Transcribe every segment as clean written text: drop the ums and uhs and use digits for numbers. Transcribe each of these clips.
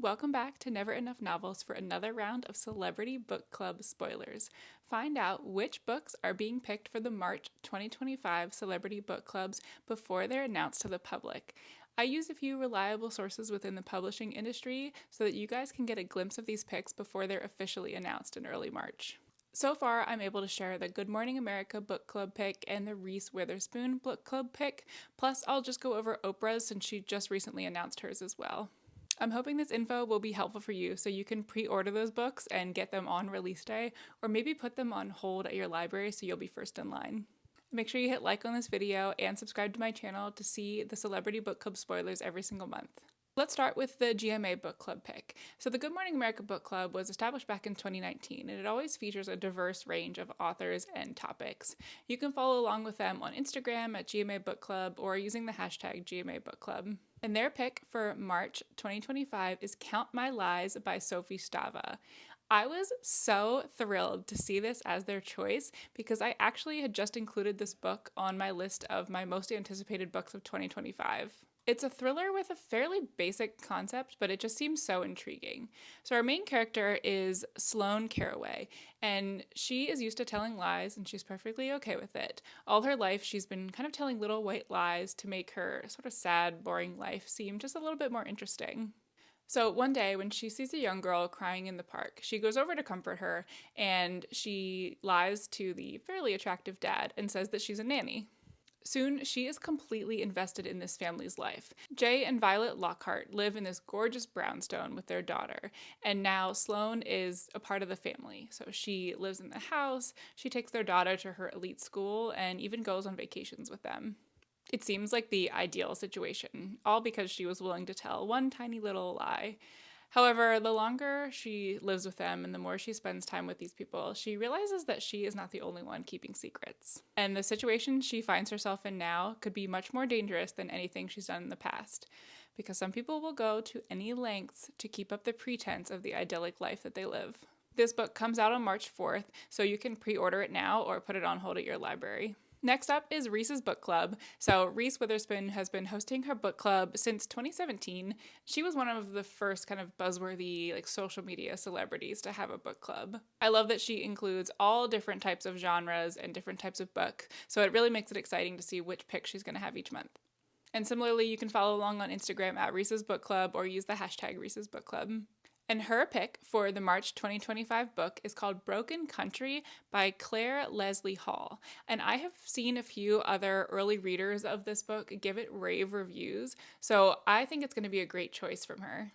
Welcome back to Never Enough Novels for another round of Celebrity Book Club spoilers. Find out which books are being picked for the March 2025 Celebrity Book Clubs before they're announced to the public. I use a few reliable sources within the publishing industry so that you guys can get a glimpse of these picks before they're officially announced in early March. So far, I'm able to share the Good Morning America book club pick and the Reese Witherspoon book club pick, plus I'll just go over Oprah's since she just recently announced hers as well. I'm hoping this info will be helpful for you so you can pre-order those books and get them on release day, or maybe put them on hold at your library so you'll be first in line. Make sure you hit like on this video and subscribe to my channel to see the Celebrity Book Club spoilers every single month. Let's start with the GMA book club pick. So the Good Morning America book club was established back in 2019, and it always features a diverse range of authors and topics. You can follow along with them on Instagram at GMA Book Club or using the hashtag GMA Book Club. And their pick for March 2025 is Count My Lies by Sophie Stava. I was so thrilled to see this as their choice because I actually had just included this book on my list of my most anticipated books of 2025. It's a thriller with a fairly basic concept, but it just seems so intriguing. So our main character is Sloane Caraway, and she is used to telling lies, and she's perfectly okay with it. All her life, she's been kind of telling little white lies to make her sort of sad, boring life seem just a little bit more interesting. So one day when she sees a young girl crying in the park, she goes over to comfort her, and she lies to the fairly attractive dad and says that she's a nanny. Soon, she is completely invested in this family's life. Jay and Violet Lockhart live in this gorgeous brownstone with their daughter, and now Sloane is a part of the family. So she lives in the house, she takes their daughter to her elite school, and even goes on vacations with them. It seems like the ideal situation, all because she was willing to tell one tiny little lie. However, the longer she lives with them and the more she spends time with these people, she realizes that she is not the only one keeping secrets. And the situation she finds herself in now could be much more dangerous than anything she's done in the past, because some people will go to any lengths to keep up the pretense of the idyllic life that they live. This book comes out on March 4th, so you can pre-order it now or put it on hold at your library. Next up is Reese's book club. So Reese Witherspoon has been hosting her book club since 2017. She was one of the first kind of buzzworthy social media celebrities to have a book club. I love that she includes all different types of genres and different types of book, so it really makes it exciting to see which pick she's going to have each month. And similarly, you can follow along on Instagram at Reese's book club or use the hashtag Reese's book club. And her pick for the March 2025 book is called Broken Country by Claire Leslie Hall. And I have seen a few other early readers of this book give it rave reviews, so I think it's going to be a great choice from her.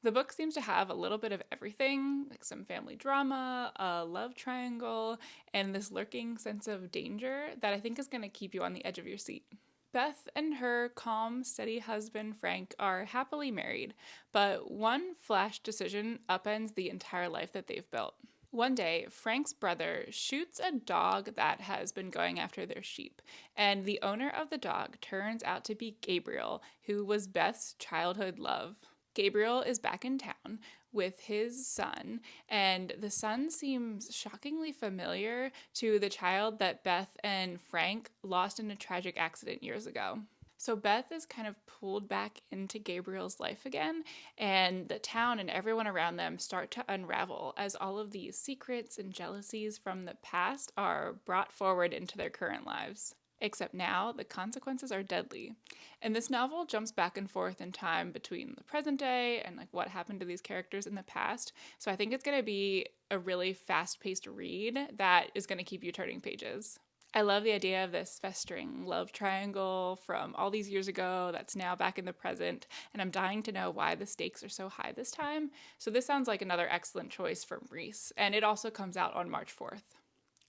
The book seems to have a little bit of everything, like some family drama, a love triangle, and this lurking sense of danger that I think is going to keep you on the edge of your seat. Beth and her calm, steady husband, Frank, are happily married, but one flash decision upends the entire life that they've built. One day, Frank's brother shoots a dog that has been going after their sheep, and the owner of the dog turns out to be Gabriel, who was Beth's childhood love. Gabriel is back in town with his son, and the son seems shockingly familiar to the child that Beth and Frank lost in a tragic accident years ago. So Beth is kind of pulled back into Gabriel's life again, and the town and everyone around them start to unravel as all of these secrets and jealousies from the past are brought forward into their current lives. Except now, the consequences are deadly. And this novel jumps back and forth in time between the present day and what happened to these characters in the past. So I think it's going to be a really fast-paced read that is going to keep you turning pages. I love the idea of this festering love triangle from all these years ago that's now back in the present, and I'm dying to know why the stakes are so high this time. So this sounds like another excellent choice from Reese, and it also comes out on March 4th.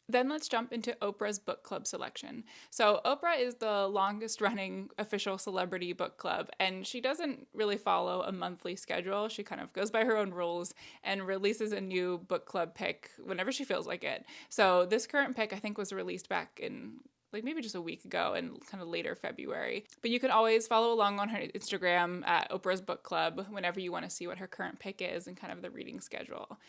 Then let's jump into Oprah's book club selection. So Oprah is the longest running official celebrity book club, and she doesn't really follow a monthly schedule. She kind of goes by her own rules and releases a new book club pick whenever she feels like it. So this current pick I think was released back in maybe just a week ago in kind of later February. But you can always follow along on her Instagram at Oprah's book club whenever you want to see what her current pick is and kind of the reading schedule.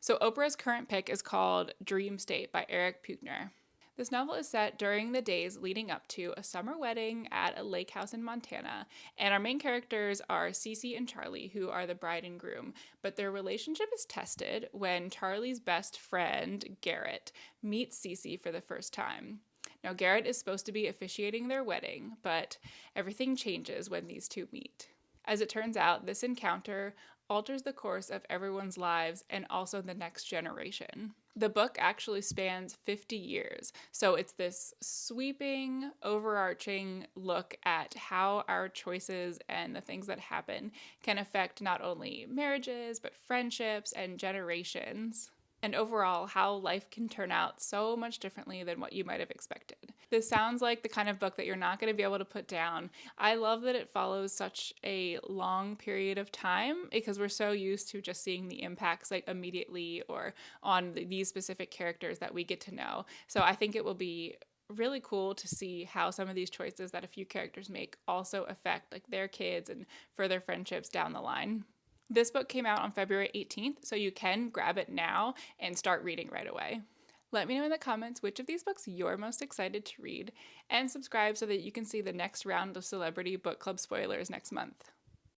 So Oprah's current pick is called Dream State by Eric Puchner. This novel is set during the days leading up to a summer wedding at a lake house in Montana, and our main characters are Cece and Charlie, who are the bride and groom, but their relationship is tested when Charlie's best friend, Garrett, meets Cece for the first time. Now, Garrett is supposed to be officiating their wedding, but everything changes when these two meet. As it turns out, this encounter alters the course of everyone's lives and also the next generation. The book actually spans 50 years, so it's this sweeping, overarching look at how our choices and the things that happen can affect not only marriages, but friendships and generations. And overall, how life can turn out so much differently than what you might have expected. This sounds like the kind of book that you're not going to be able to put down. I love that it follows such a long period of time because we're so used to just seeing the impacts like immediately or on these specific characters that we get to know. So I think it will be really cool to see how some of these choices that a few characters make also affect like their kids and further friendships down the line. This book came out on February 18th, so you can grab it now and start reading right away. Let me know in the comments which of these books you're most excited to read, and subscribe so that you can see the next round of Celebrity Book Club spoilers next month.